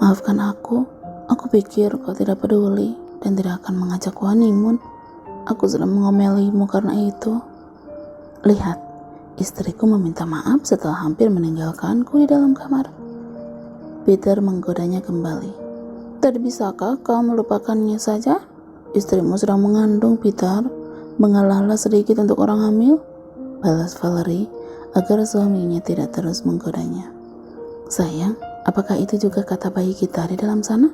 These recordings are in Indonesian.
Maafkan aku pikir kau tidak peduli dan tidak akan mengajakku honeymoon. Aku sudah mengomelimu karena itu. Lihat, istriku meminta maaf setelah hampir meninggalkanku di dalam kamar. Peter menggodanya kembali. Tidak bisakah kau melupakannya saja? Istrimu sedang mengandung, Peter. Mengalahlah sedikit untuk orang hamil, balas Valerie agar suaminya tidak terus menggodanya. Sayang, apakah itu juga kata bayi kita di dalam sana?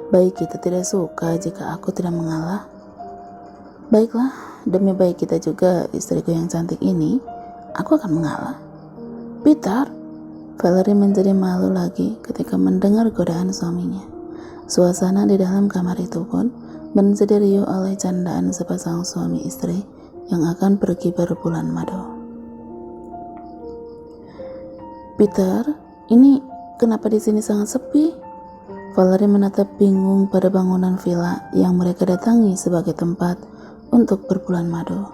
Bayi kita tidak suka jika aku tidak mengalah. Baiklah, demi bayi kita juga, istriku yang cantik ini, aku akan mengalah. Peter, Valerie menjadi malu lagi ketika mendengar godaan suaminya. Suasana di dalam kamar itu pun menjadi riuh oleh candaan sepasang suami istri yang akan pergi berbulan madu. Peter, ini kenapa di sini sangat sepi? Valerie menatap bingung pada bangunan villa yang mereka datangi sebagai tempat untuk berbulan madu.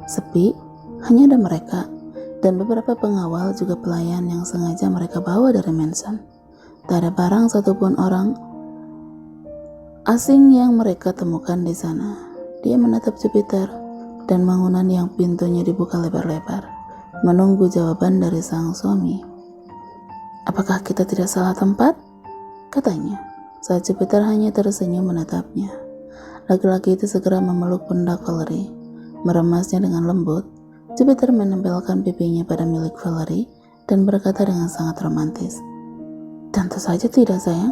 Sepi, hanya ada mereka dan beberapa pengawal juga pelayan yang sengaja mereka bawa dari mansion. Tak ada barang satupun orang asing yang mereka temukan di sana. Dia menatap Jupiter dan bangunan yang pintunya dibuka lebar-lebar, menunggu jawaban dari sang suami. Apakah kita tidak salah tempat? Katanya, saat Jupiter hanya tersenyum menatapnya. Laki-laki itu segera memeluk pundak Valerie, meremasnya dengan lembut. Jupiter menempelkan pipinya pada milik Valerie dan berkata dengan sangat romantis, "Tentu saja tidak, sayang.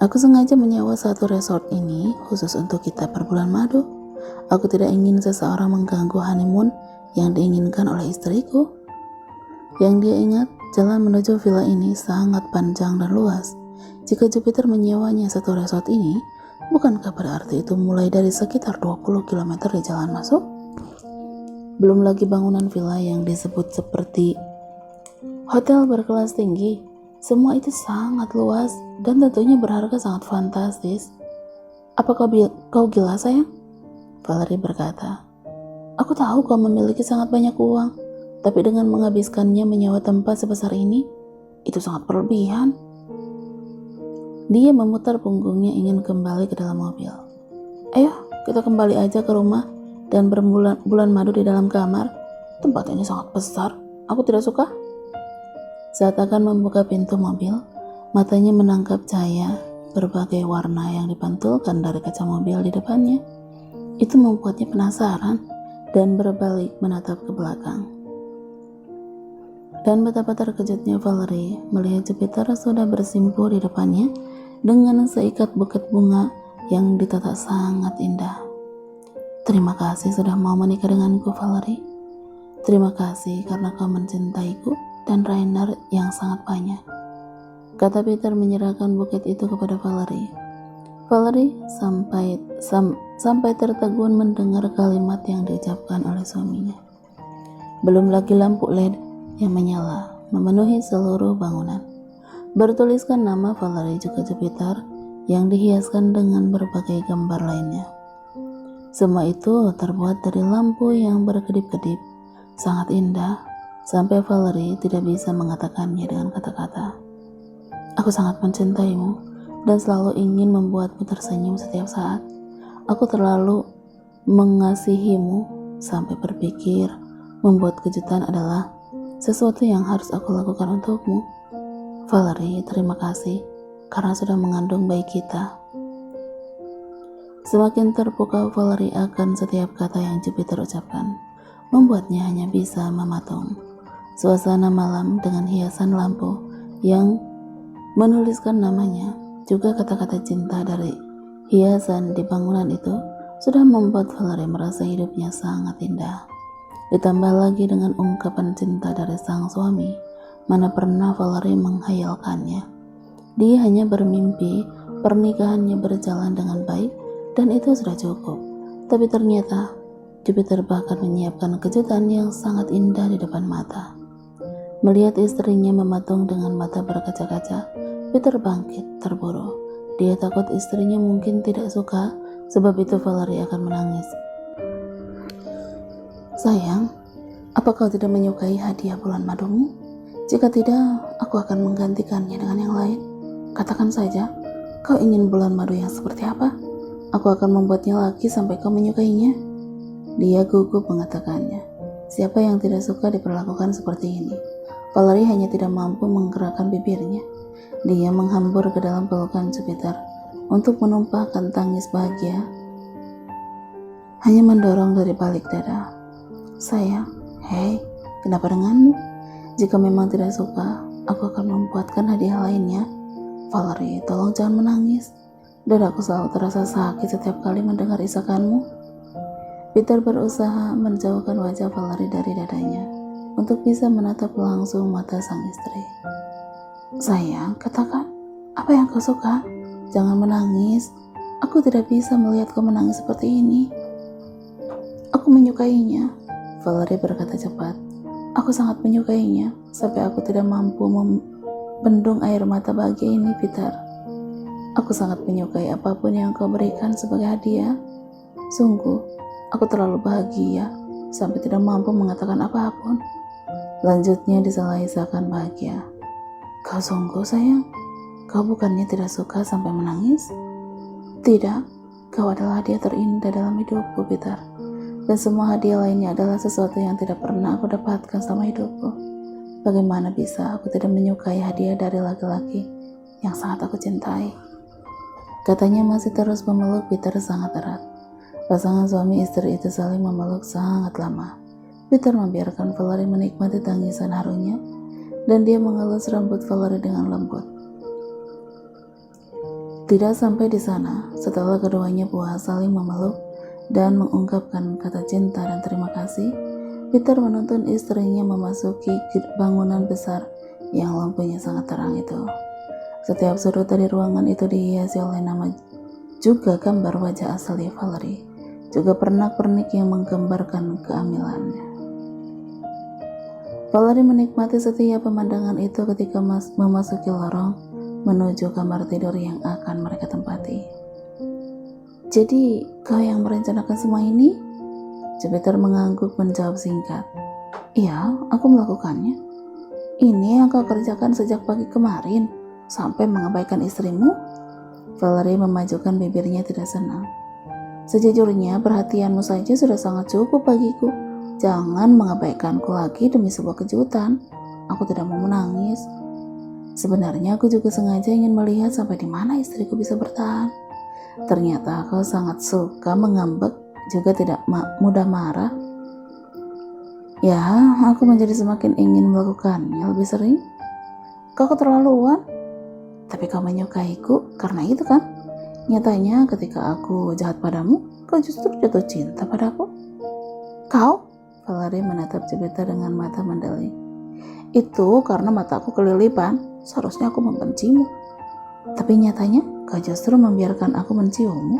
Aku sengaja menyewa satu resort ini khusus untuk kita berbulan madu. Aku tidak ingin seseorang mengganggu honeymoon yang diinginkan oleh istriku." Yang dia ingat, jalan menuju villa ini sangat panjang dan luas. Jika Jupiter menyewanya satu resort ini, bukankah berarti itu mulai dari sekitar 20 km di jalan masuk? Belum lagi bangunan villa yang disebut seperti hotel berkelas tinggi. Semua itu sangat luas dan tentunya berharga sangat fantastis. Apakah kau gila, sayang? Valerie berkata, "Aku tahu kau memiliki sangat banyak uang, tapi dengan menghabiskannya menyewa tempat sebesar ini, itu sangat berlebihan." Dia memutar punggungnya ingin kembali ke dalam mobil. "Ayo, kita kembali aja ke rumah dan berbulan madu di dalam kamar. Tempat ini sangat besar, aku tidak suka." Saat akan membuka pintu mobil, matanya menangkap cahaya berbagai warna yang dipantulkan dari kaca mobil di depannya. Itu membuatnya penasaran dan berbalik menatap ke belakang. Dan betapa terkejutnya Valerie melihat Jupiter sudah bersimpuh di depannya dengan seikat buket bunga yang ditata sangat indah. "Terima kasih sudah mau menikah denganku, Valerie. Terima kasih karena kau mencintaiku dan Rainer yang sangat banyak," kata Peter menyerahkan buket itu kepada Valerie. Valerie sampai tertegun mendengar kalimat yang diucapkan oleh suaminya. Belum lagi lampu LED yang menyala memenuhi seluruh bangunan, bertuliskan nama Valerie juga Jupiter yang dihiaskan dengan berbagai gambar lainnya. Semua itu terbuat dari lampu yang berkedip-kedip, sangat indah, sampai Valerie tidak bisa mengatakannya dengan kata-kata. "Aku sangat mencintaimu dan selalu ingin membuatmu tersenyum setiap saat. Aku terlalu mengasihimu sampai berpikir membuat kejutan adalah sesuatu yang harus aku lakukan untukmu. Valerie, terima kasih karena sudah mengandung bayi kita." Semakin terpukau Valerie akan setiap kata yang Jupiter ucapkan, membuatnya hanya bisa mematung. Suasana malam dengan hiasan lampu yang menuliskan namanya, juga kata-kata cinta dari hiasan di bangunan itu sudah membuat Valerie merasa hidupnya sangat indah. Ditambah lagi dengan ungkapan cinta dari sang suami, mana pernah Valerie menghayalkannya. Dia hanya bermimpi pernikahannya berjalan dengan baik dan itu sudah cukup. Tapi ternyata Jupiter bahkan menyiapkan kejutan yang sangat indah di depan mata. Melihat istrinya mematung dengan mata berkaca-kaca, Peter bangkit terburu. Dia takut istrinya mungkin tidak suka, sebab itu Valerie akan menangis. "Sayang, apa kau tidak menyukai hadiah bulan madumu? Jika tidak, aku akan menggantikannya dengan yang lain. Katakan saja." Kau ingin bulan madu yang seperti apa? Aku akan membuatnya lagi sampai kau menyukainya. Dia gugup mengatakannya. Siapa yang tidak suka diperlakukan seperti ini? Valerie hanya tidak mampu menggerakkan bibirnya. Dia menghambur ke dalam pelukan Jupiter untuk menumpahkan tangis bahagia. Hanya mendorong dari balik dada. Sayang, hei, kenapa denganmu? Jika memang tidak suka, aku akan membuatkan hadiah lainnya. Valerie, tolong jangan menangis. Dadaku selalu terasa sakit setiap kali mendengar isakanmu. Peter berusaha menjauhkan wajah Valerie dari dadanya untuk bisa menatap langsung mata sang istri. Sayang, katakan, apa yang kau suka? Jangan menangis. Aku tidak bisa melihat kau menangis seperti ini. Aku menyukainya, Valerie berkata cepat. Aku sangat menyukainya, sampai aku tidak mampu membendung air mata bahagia ini, Peter. Aku sangat menyukai apapun yang kau berikan sebagai hadiah. Sungguh, aku terlalu bahagia, sampai tidak mampu mengatakan apapun. Lanjutnya disalahi seakan bahagia. Kau sungguh, sayang? Kau bukannya tidak suka sampai menangis? Tidak, kau adalah hadiah terindah dalam hidupku, Peter. Dan semua hadiah lainnya adalah sesuatu yang tidak pernah aku dapatkan selama hidupku. Bagaimana bisa aku tidak menyukai hadiah dari laki-laki yang sangat aku cintai? Katanya masih terus memeluk Peter sangat erat. Pasangan suami istri itu saling memeluk sangat lama. Peter membiarkan Valerie menikmati tangisan harunya, dan dia mengelus rambut Valerie dengan lembut. Tidak sampai di sana, setelah keduanya puas saling memeluk dan mengungkapkan kata cinta dan terima kasih, Peter menuntun istrinya memasuki bangunan besar yang lampunya sangat terang itu. Setiap sudut dari ruangan itu dihiasi oleh nama juga gambar wajah asli Valerie, juga pernak-pernik yang menggambarkan kehamilannya. Valerie menikmati setiap pemandangan itu ketika memasuki lorong menuju kamar tidur yang akan mereka tempati. Jadi, kau yang merencanakan semua ini? Jupiter mengangguk menjawab singkat. Iya, aku melakukannya. Ini yang kau kerjakan sejak pagi kemarin, sampai mengabaikan istrimu? Valerie memajukan bibirnya tidak senang. Sejujurnya, perhatianmu saja sudah sangat cukup bagiku. Jangan mengabaikanku lagi demi sebuah kejutan. Aku tidak mau menangis. Sebenarnya aku juga sengaja ingin melihat sampai di mana istriku bisa bertahan. Ternyata kau sangat suka mengambek, juga tidak mudah marah. Ya, aku menjadi semakin ingin melakukannya lebih sering. Kau keterlaluan. Tapi kau menyukaiku karena itu kan? Nyatanya ketika aku jahat padamu, kau justru jatuh cinta padaku. Kau? Valerie menatap Jupiter dengan mata mendelik. Itu karena mataku kelilipan, seharusnya aku membencimu. Tapi nyatanya kau justru membiarkan aku menciummu.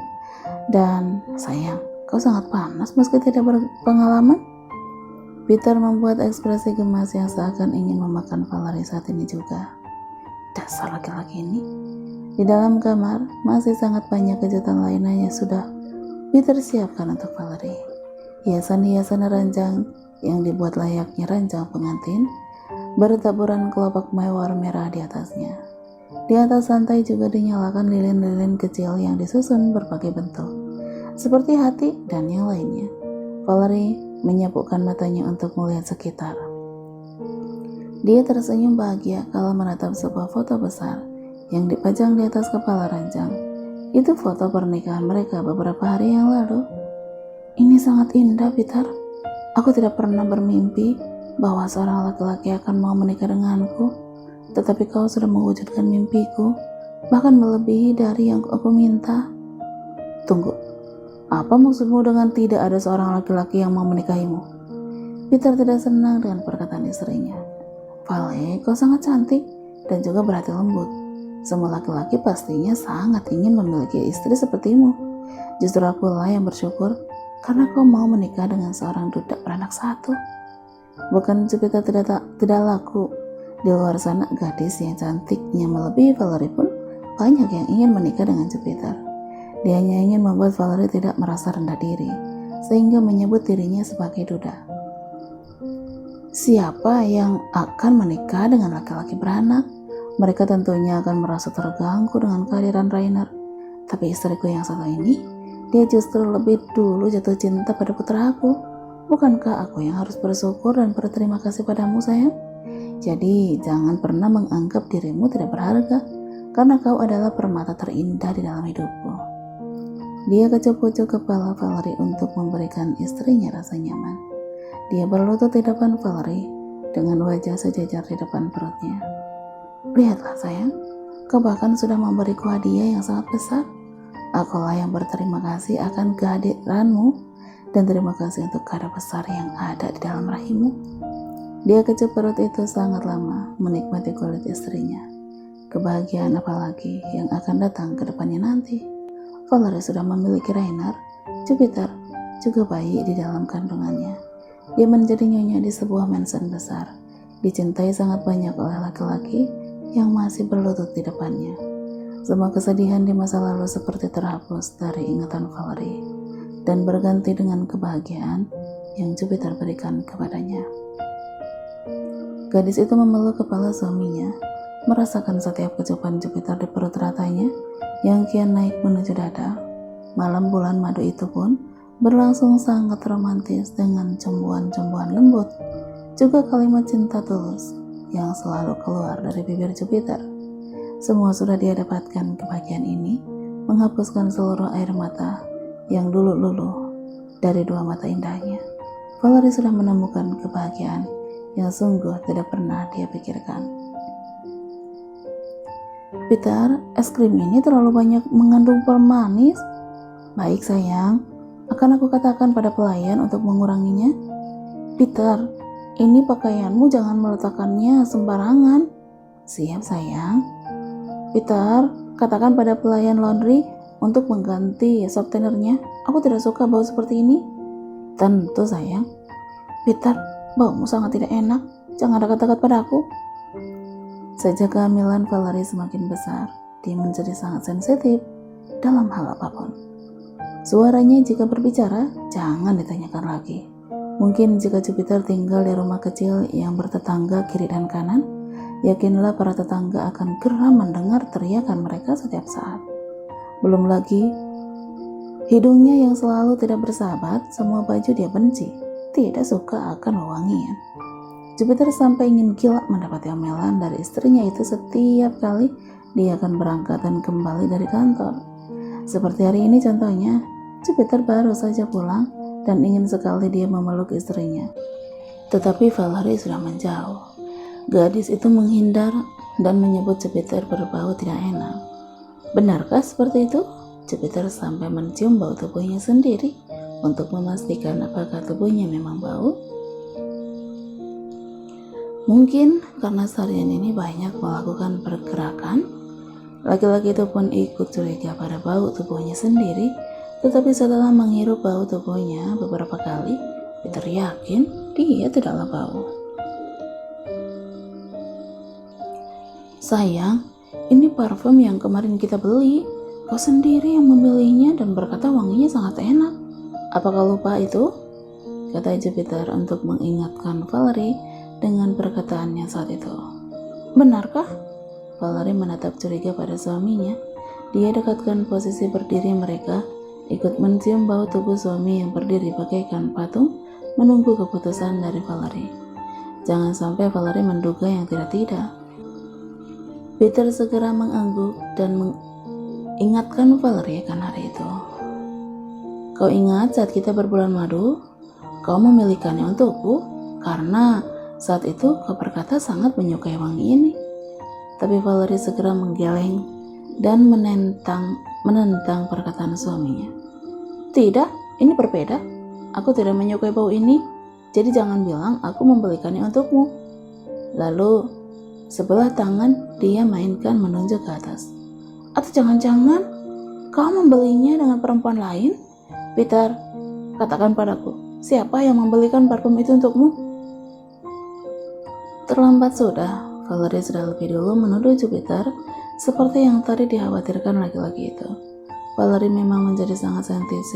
Dan sayang, kau sangat panas meski tidak berpengalaman. Peter membuat ekspresi gemas yang seakan ingin memakan Valerie saat ini juga. Dasar laki-laki ini. Di dalam kamar masih sangat banyak kejutan lainnya yang sudah Peter siapkan untuk Valerie. Hiasan-hiasan ranjang yang dibuat layaknya ranjang pengantin bertaburan kelopak mawar merah di atasnya. Di atas lantai juga dinyalakan lilin-lilin kecil yang disusun berbagai bentuk, seperti hati dan yang lainnya. Valerie menyapukkan matanya untuk melihat sekitar. Dia tersenyum bahagia kalau menatap sebuah foto besar yang dipajang di atas kepala ranjang. Itu foto pernikahan mereka beberapa hari yang lalu. Ini sangat indah, Peter. Aku tidak pernah bermimpi bahwa seorang laki-laki akan mau menikah denganku, tetapi kau sudah mewujudkan mimpiku, bahkan melebihi dari yang aku minta. Tunggu, apa maksudmu dengan tidak ada seorang laki-laki yang mau menikahimu? Peter tidak senang dengan perkataan istrinya. Vale, kau sangat cantik dan juga berhati lembut. Semua laki-laki pastinya sangat ingin memiliki istri sepertimu. Justru akulah yang bersyukur karena kau mau menikah dengan seorang duda beranak satu. Bukan Jupiter tidak laku. Di luar sana gadis yang cantiknya melebihi Valerie pun banyak yang ingin menikah dengan Jupiter. Dia hanya ingin membuat Valerie tidak merasa rendah diri, sehingga menyebut dirinya sebagai duda. Siapa yang akan menikah dengan laki-laki beranak? Mereka tentunya akan merasa terganggu dengan kehadiran Rainer. Tapi istriku yang satu ini, dia justru lebih dulu jatuh cinta pada putraku. Bukankah aku yang harus bersyukur dan berterima kasih padamu, sayang? Jadi jangan pernah menganggap dirimu tidak berharga, karena kau adalah permata terindah di dalam hidupku. Dia kecup-kucup kepala Valerie untuk memberikan istrinya rasa nyaman. Dia berlutut di depan Valerie dengan wajah sejajar di depan perutnya. Lihatlah sayang, kau bahkan sudah memberiku hadiah yang sangat besar. Akulah yang berterima kasih akan kehadiranmu dan terima kasih untuk kado besar yang ada di dalam rahimmu. Dia kecup perut itu sangat lama menikmati kulit istrinya. Kebahagiaan apalagi yang akan datang ke depannya nanti. Valerie sudah memiliki Rainer, Jupiter, juga bayi di dalam kandungannya. Dia menjadi nyonya di sebuah mansion besar, dicintai sangat banyak oleh laki-laki yang masih berlutut di depannya. Semua kesedihan di masa lalu seperti terhapus dari ingatan Valerie dan berganti dengan kebahagiaan yang Jupiter berikan kepadanya. Gadis itu memeluk kepala suaminya, merasakan setiap kecupan Jupiter di perut ratanya yang kian naik menuju dada. Malam bulan madu itu pun berlangsung sangat romantis dengan cembuhan-cembuhan lembut, juga kalimat cinta tulus yang selalu keluar dari bibir Jupiter. Semua sudah dia dapatkan. Kebahagiaan ini menghapuskan seluruh air mata yang dulu luluh dari dua mata indahnya. Valerie sudah menemukan kebahagiaan yang sungguh tidak pernah dia pikirkan. Peter, es krim ini terlalu banyak mengandung permanis. Baik sayang, akan aku katakan pada pelayan untuk menguranginya. Peter, ini pakaianmu jangan meletakkannya sembarangan. Siap sayang. Peter, katakan pada pelayan laundry untuk mengganti softenernya. Aku tidak suka bau seperti ini. Tentu sayang. Peter, baumu sangat tidak enak. Jangan dekat-dekat padaku. Sejak kehamilan Valerie semakin besar, dia menjadi sangat sensitif dalam hal apapun. Suaranya jika berbicara, jangan ditanyakan lagi. Mungkin jika Jupiter tinggal di rumah kecil yang bertetangga kiri dan kanan, yakinlah para tetangga akan geram mendengar teriakan mereka setiap saat. Belum lagi, hidungnya yang selalu tidak bersahabat, semua baju dia benci, tidak suka akan wewangian. Jupiter sampai ingin gila mendapati omelan dari istrinya itu setiap kali dia akan berangkat dan kembali dari kantor. Seperti hari ini contohnya, Jupiter baru saja pulang dan ingin sekali dia memeluk istrinya. Tetapi Valerie sudah menjauh. Gadis itu menghindar dan menyebut Jupiter berbau tidak enak. Benarkah seperti itu? Jupiter sampai mencium bau tubuhnya sendiri untuk memastikan apakah tubuhnya memang bau. Mungkin karena seharian ini banyak melakukan pergerakan, laki-laki itu pun ikut curiga pada bau tubuhnya sendiri. Tetapi setelah menghirup bau tubuhnya beberapa kali, Peter yakin dia tidaklah bau. Sayang, ini parfum yang kemarin kita beli. Kau sendiri yang memilihnya dan berkata wanginya sangat enak. Apakah lupa itu? Kata Jupiter untuk mengingatkan Valerie dengan perkataannya saat itu. Benarkah? Valerie menatap curiga pada suaminya. Dia dekatkan posisi berdiri mereka, ikut mencium bau tubuh suami yang berdiri bagaikan patung, menunggu keputusan dari Valerie. Jangan sampai Valerie menduga yang tidak-tidak. Peter segera mengangguk dan mengingatkan Valerie akan hari itu. Kau ingat saat kita berbulan madu? Kau memilihkannya untukku karena saat itu kau berkata sangat menyukai wangi ini. Tapi Valerie segera menggeleng dan menentang perkataan suaminya. Tidak, ini berbeda. Aku tidak menyukai bau ini, jadi jangan bilang aku membelikannya untukmu. Lalu sebelah tangan dia mainkan menunjuk ke atas. Atau jangan-jangan kau membelinya dengan perempuan lain? Peter, katakan padaku, siapa yang membelikan parfum itu untukmu? Terlambat sudah. Valerie sudah lebih dulu menuduh Jupiter seperti yang tadi dikhawatirkan laki-laki itu. Valerie memang menjadi sangat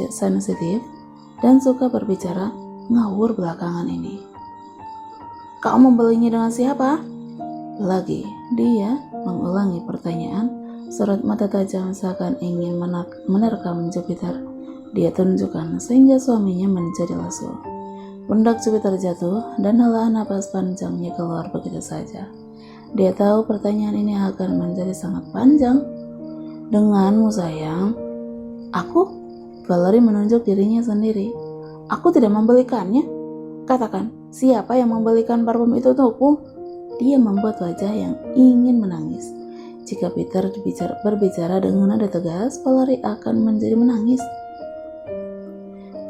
sensitif dan suka berbicara ngawur belakangan ini. Kau membelinya dengan siapa? Lagi dia mengulangi pertanyaan. Sorot mata tajam seakan ingin menerkam Jupiter. Dia tunjukkan sehingga suaminya menjadi lesu. Pundak Jupiter jatuh dan hela napas panjangnya keluar begitu saja. Dia tahu pertanyaan ini akan menjadi sangat panjang. Denganmu sayang, aku? Valerie menunjuk dirinya sendiri. Aku tidak membelikannya. Katakan, siapa yang membelikan parfum itu untukku? Dia membuat wajah yang ingin menangis. Jika Peter berbicara dengan nada tegas, Valerie akan menjadi menangis.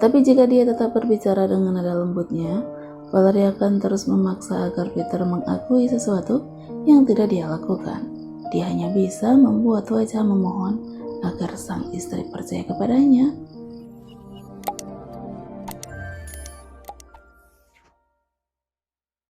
Tapi jika dia tetap berbicara dengan nada lembutnya, Valerie akan terus memaksa agar Peter mengakui sesuatu yang tidak dia lakukan. Dia hanya bisa membuat wajah memohon agar sang istri percaya kepadanya.